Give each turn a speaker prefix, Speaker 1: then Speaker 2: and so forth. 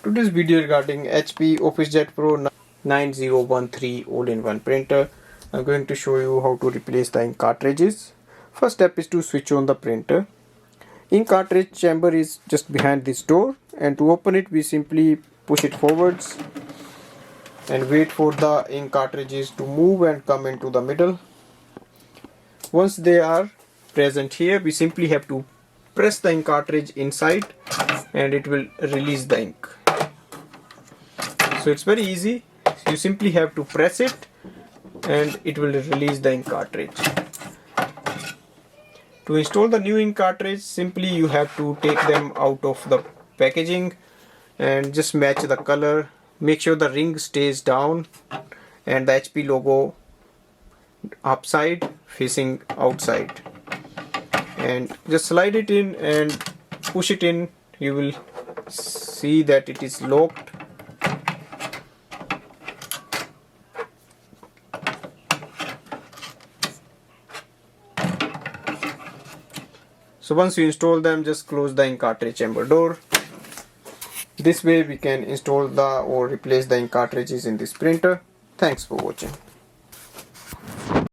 Speaker 1: Today's video regarding HP OfficeJet Pro 9013 all-in-one printer. I'm going to show you how to replace the ink cartridges. First step is to switch on the printer. Ink cartridge chamber is just behind this door, and to open it we simply push it forwards and wait for the ink cartridges to move and come into the middle. Once they are present here, we simply have to press the ink cartridge inside and it will release the ink. So it's very easy. You simply have to press it and it will release the ink cartridge. To install the new ink cartridge, simply you have to take them out of the packaging and just match the color. Make sure the ring stays down and the HP logo upside facing outside, and just slide it in and push it in. You will see that it is locked. So once you install them, just close the ink cartridge chamber door. This way we can install or replace the ink cartridges in this printer. Thanks for watching.